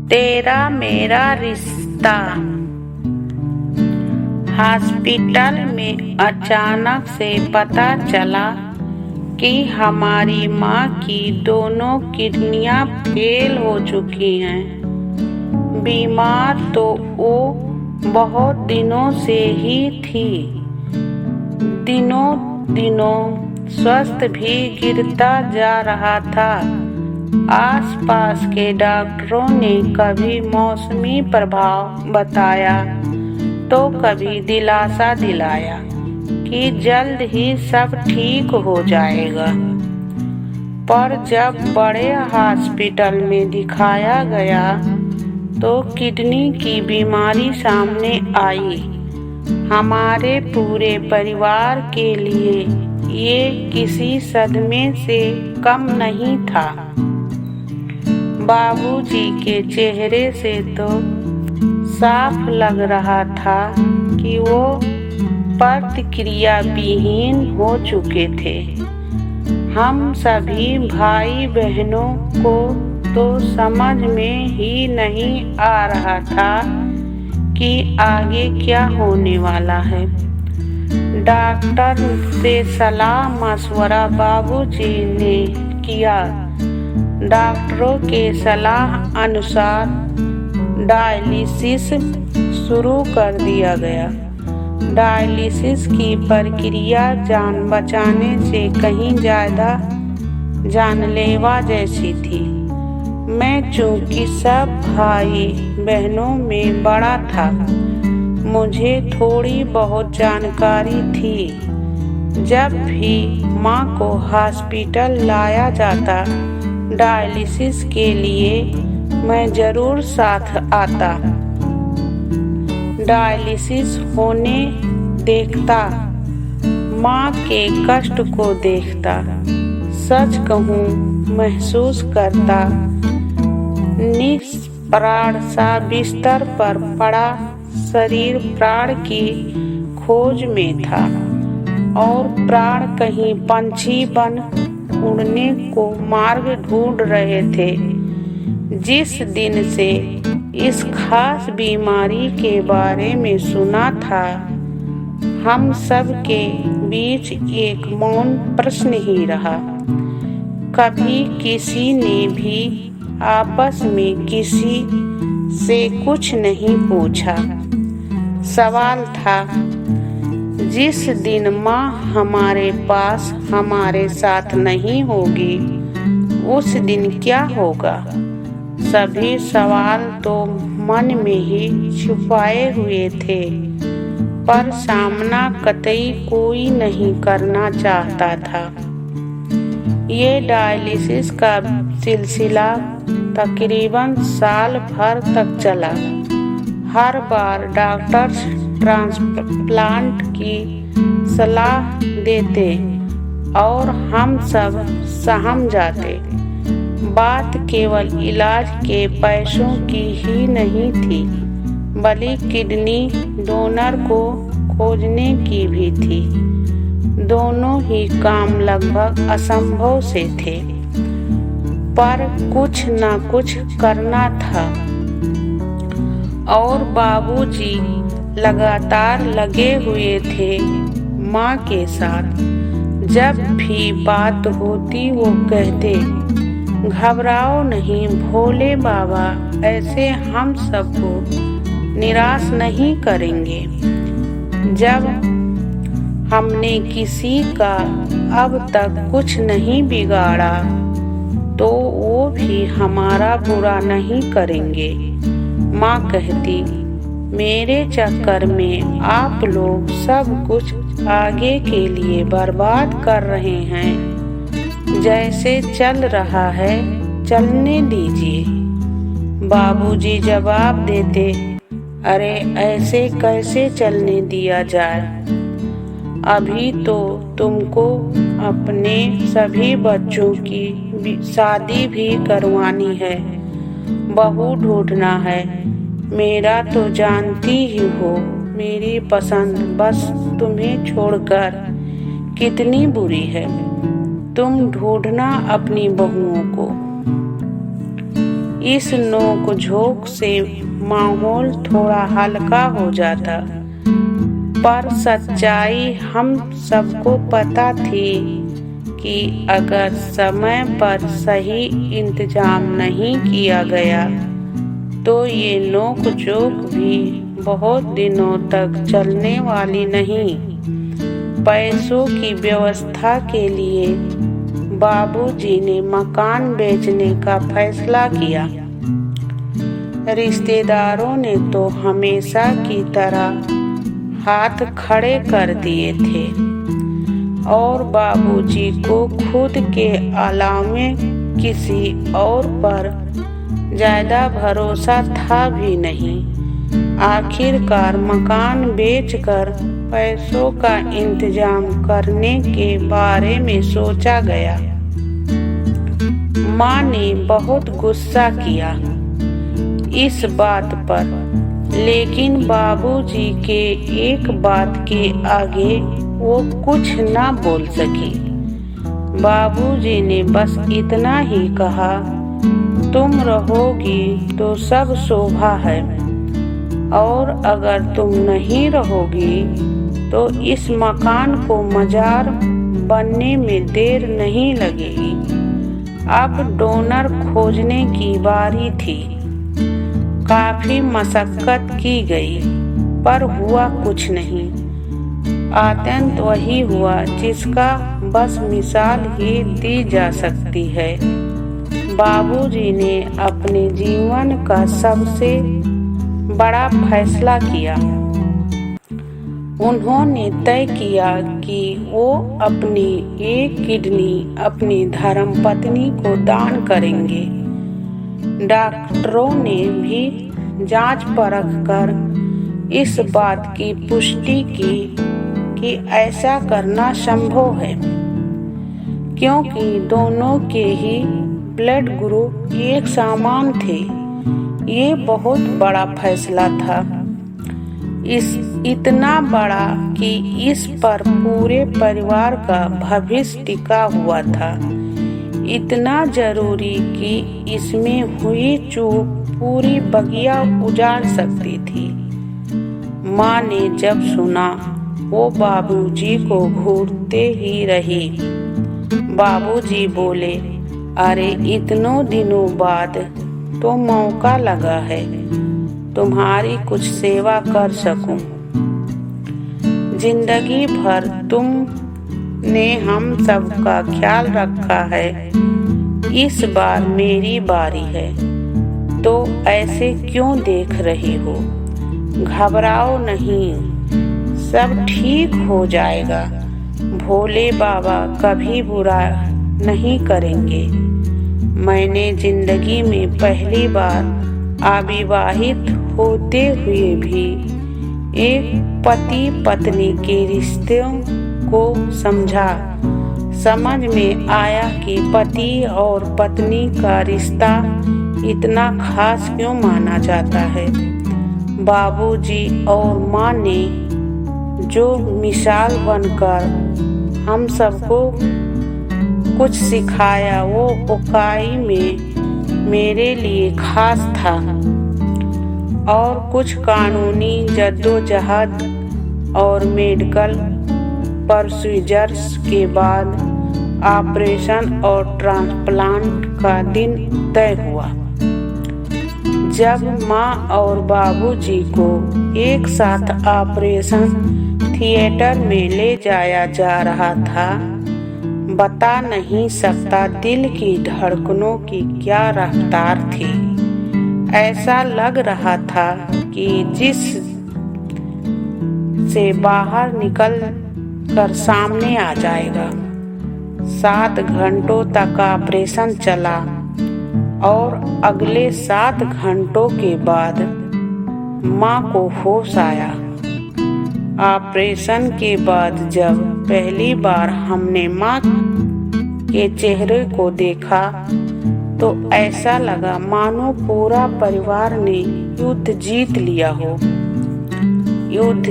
तेरा मेरा रिश्ता। हॉस्पिटल में अचानक से पता चला कि हमारी माँ की दोनों किडनियाँ फेल हो चुकी हैं। बीमार तो वो बहुत दिनों से ही थी। दिनों दिनों स्वास्थ्य भी गिरता जा रहा था। आसपास के डॉक्टरों ने कभी मौसमी प्रभाव बताया तो कभी दिलासा दिलाया कि जल्द ही सब ठीक हो जाएगा। पर जब बड़े हॉस्पिटल में दिखाया गया तो किडनी की बीमारी सामने आई। हमारे पूरे परिवार के लिए ये किसी सदमे से कम नहीं था। बाबूजी के चेहरे से तो साफ लग रहा था कि वो प्रतिक्रिया विहीन हो चुके थे। हम सभी भाई बहनों को तो समझ में ही नहीं आ रहा था कि आगे क्या होने वाला है। डॉक्टर से सलाह मशवरा बाबूजी ने किया। डॉक्टरों के सलाह अनुसार डायलिसिस शुरू कर दिया गया। डायलिसिस की प्रक्रिया जान बचाने से कहीं ज़्यादा जानलेवा जैसी थी। मैं चूंकि सब भाई बहनों में बड़ा था, मुझे थोड़ी बहुत जानकारी थी। जब भी माँ को हॉस्पिटल लाया जाता डायलिसिस के लिए, मैं जरूर साथ आता। डायलिसिस होने देखता, माँ के कष्ट को देखता। सच कहूँ महसूस करता निष्प्राण सा बिस्तर पर पड़ा शरीर प्राण की खोज में था और प्राण कहीं पंछी बन उड़ने को मार्ग ढूंढ रहे थे। जिस दिन से इस खास बीमारी के बारे में सुना था, हम सब के बीच एक मौन प्रश्न ही रहा। कभी किसी ने भी आपस में किसी से कुछ नहीं पूछा। सवाल था, जिस दिन माँ हमारे पास हमारे साथ नहीं होगी, उस दिन क्या होगा? सभी सवाल तो मन में ही छुपाए हुए थे, पर सामना कतई कोई नहीं करना चाहता था। ये डायलिसिस का सिलसिला तकरीबन साल भर तक चला। हर बार डॉक्टर्स ट्रांसप्लांट की सलाह देते और हम सब सहम जाते। बात केवल इलाज के पैसों की ही नहीं थी, बल्कि किडनी डोनर को खोजने की भी थी। दोनों ही काम लगभग असंभव से थे, पर कुछ न कुछ करना था और बाबूजी लगातार लगे हुए थे माँ के साथ। जब भी बात होती वो कहते, घबराओ नहीं भोले बाबा ऐसे हम सबको निराश नहीं करेंगे। जब हमने किसी का अब तक कुछ नहीं बिगाड़ा तो वो भी हमारा बुरा नहीं करेंगे। माँ कहती, मेरे चक्कर में आप लोग सब कुछ आगे के लिए बर्बाद कर रहे हैं। जैसे चल रहा है चलने दीजिए। बाबूजी जवाब देते, अरे ऐसे कैसे चलने दिया जाए? अभी तो तुमको अपने सभी बच्चों की शादी भी करवानी है, बहू ढूंढना है, मेरा तो जानती ही हो मेरी पसंद बस तुम्हें छोड़कर कितनी बुरी है। तुम ढूंढना अपनी बहुओं को। इस नोक-झोंक से माहौल थोड़ा हल्का हो जाता, पर सच्चाई हम सबको पता थी कि अगर समय पर सही इंतजाम नहीं किया गया तो ये नोक-झोंक भी बहुत दिनों तक चलने वाली नहीं। पैसों की व्यवस्था के लिए बाबूजी ने मकान बेचने का फैसला किया। रिश्तेदारों ने तो हमेशा की तरह हाथ खड़े कर दिए थे और बाबूजी को खुद के अलावे किसी और पर ज्यादा भरोसा था भी नहीं। आखिरकार मकान बेचकर पैसों का इंतजाम करने के बारे में सोचा गया। माँ ने बहुत गुस्सा किया इस बात पर, लेकिन बाबूजी के एक बात के आगे वो कुछ ना बोल सकी। बाबूजी ने बस इतना ही कहा, तुम रहोगी तो सब शोभा है, और अगर तुम नहीं रहोगी तो इस मकान को मजार बनने में देर नहीं लगेगी। अब डोनर खोजने की बारी थी। काफी मशक्कत की गई पर हुआ कुछ नहीं। आतंक वही हुआ जिसका बस मिसाल ही दी जा सकती है। बाबूजी ने अपने जीवन का सबसे बड़ा फैसला किया। उन्होंने तय किया कि वो अपनी एक किडनी अपनी धर्मपत्नी को दान करेंगे। डॉक्टरों ने भी जांच परख कर इस बात की पुष्टि की कि ऐसा करना संभव है, क्योंकि दोनों के ही ब्लड ग्रुप एक समान थे। ये बहुत बड़ा फैसला था, इतना बड़ा कि इस पर पूरे परिवार का भविष्य टिका हुआ था। इतना जरूरी कि इसमें हुई चूक पूरी बगिया उजाड़ सकती थी। माँ ने जब सुना वो बाबूजी को घूरते ही रही। बाबूजी बोले, अरे इतनों दिनों बाद तो मौका लगा है तुम्हारी कुछ सेवा कर सकूं। जिंदगी भर तुमने हम सबका ख्याल रखा है, इस बार मेरी बारी है, तो ऐसे क्यों देख रही हो? घबराओ नहीं, सब ठीक हो जाएगा। भोले बाबा कभी बुरा नहीं करेंगे। मैंने जिंदगी में पहली बार अविवाहित होते हुए भी एक पति पत्नी के रिश्तों को समझा। समझ में आया कि पति और पत्नी का रिश्ता इतना खास क्यों माना जाता है। बाबूजी और माँ ने जो मिसाल बनकर हम सबको कुछ सिखाया, वो उकाई में मेरे लिए खास था। और कुछ कानूनी जद्दोजहद और मेडिकल प्रोसीजर्स के बाद ऑपरेशन और ट्रांसप्लांट का दिन तय हुआ। जब माँ और बाबूजी को एक साथ ऑपरेशन थिएटर में ले जाया जा रहा था, बता नहीं सकता दिल की धड़कनों की क्या रफ्तार थी। ऐसा लग रहा था कि जिस से बाहर निकल कर सामने आ जाएगा। 7 घंटों तक ऑपरेशन चला और अगले 7 घंटों के बाद माँ को होश आया। ऑपरेशन के बाद जब पहली बार हमने माँ के चेहरे को देखा तो ऐसा लगा मानो पूरा परिवार ने युद्ध जीत लिया हो। युद्ध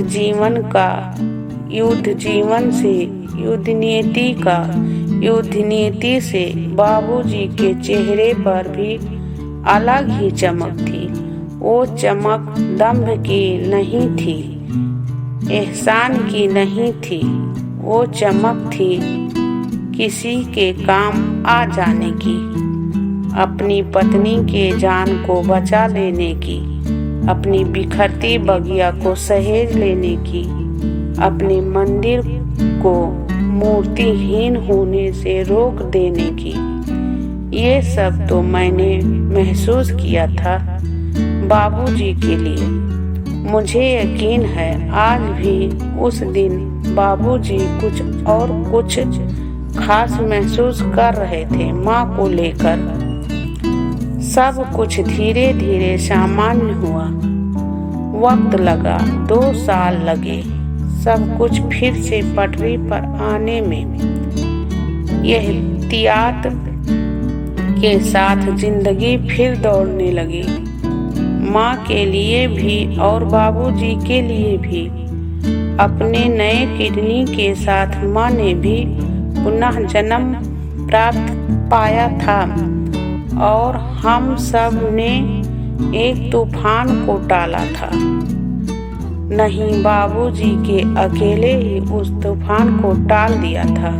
जीवन से, युद्ध नीति का, युद्ध नीति से बाबूजी के चेहरे पर भी अलग ही चमक थी। वो चमक दंभ की नहीं थी, एहसान की नहीं थी। वो चमक थी किसी के काम आ जाने की, अपनी पत्नी के जान को बचा लेने की, अपनी बिखरती बगिया को सहेज लेने की, अपने मंदिर को मूर्तिहीन होने से रोक देने की। ये सब तो मैंने महसूस किया था बाबूजी के लिए। मुझे यकीन है आज भी उस दिन बाबूजी कुछ खास महसूस कर रहे थे माँ को लेकर। सब कुछ धीरे धीरे सामान्य हुआ। वक्त लगा, 2 साल लगे सब कुछ फिर से पटरी पर आने में। यह एहतियात के साथ जिंदगी फिर दौड़ने लगी, माँ के लिए भी और बाबूजी के लिए भी। अपने नए किडनी के साथ माँ ने भी पुनः जन्म प्राप्त पाया था और हम सब ने एक तूफान को टाला था। नहीं, बाबूजी के अकेले ही उस तूफान को टाल दिया था।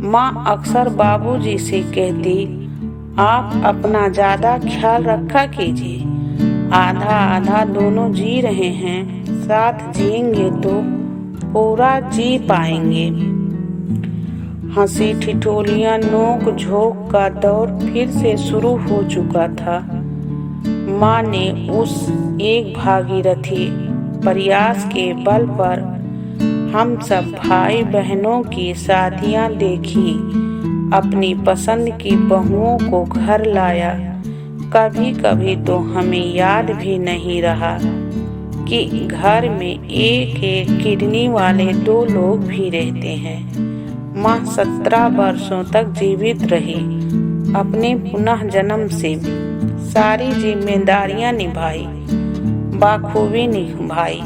माँ अक्सर बाबूजी से कहती, आप अपना ज़्यादा ख्याल रखा कीजिए, आधा आधा दोनों जी रहे हैं, साथ जिएंगे तो पूरा जी पाएंगे। हंसी ठिठोलियां नोक झोंक का दौर फिर से शुरू हो चुका था। माँ ने उस एक भागीरथी प्रयास के बल पर हम सब भाई बहनों की शादियां देखी, अपनी पसंद की बहुओं को घर लाया। कभी कभी तो हमें याद भी नहीं रहा कि घर में एक किडनी वाले 2 लोग भी रहते हैं। माँ 17 वर्षों तक जीवित रही, अपने पुनः जन्म से सारी जिम्मेदारियां निभाई, बाखूबी निभाई।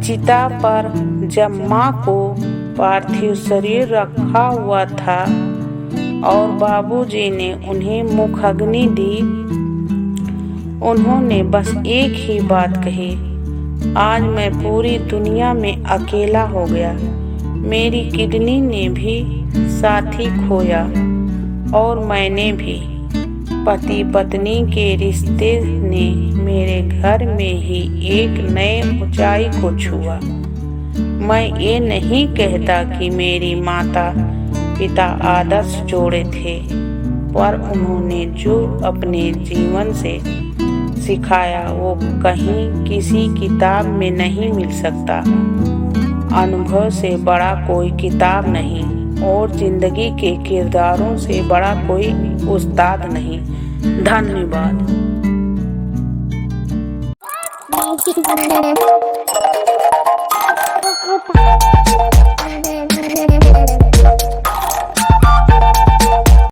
चिता पर जब माँ को पार्थिव शरीर रखा हुआ था और बाबूजी ने उन्हें मुखाग्नि दी, उन्होंने बस एक ही बात कही, आज मैं पूरी दुनिया में अकेला हो गया। मेरी किडनी ने भी साथी खोया और मैंने भी। पति पत्नी के रिश्ते ने मेरे घर में ही एक नए ऊंचाई को छुआ। मैं ये नहीं कहता कि मेरी माता पिता आदर्श जोड़े थे, पर उन्होंने जो अपने जीवन से सिखाया वो कहीं किसी किताब में नहीं मिल सकता। अनुभव से बड़ा कोई किताब नहीं और जिंदगी के किरदारों से बड़ा कोई उस्ताद नहीं। धन्यवाद।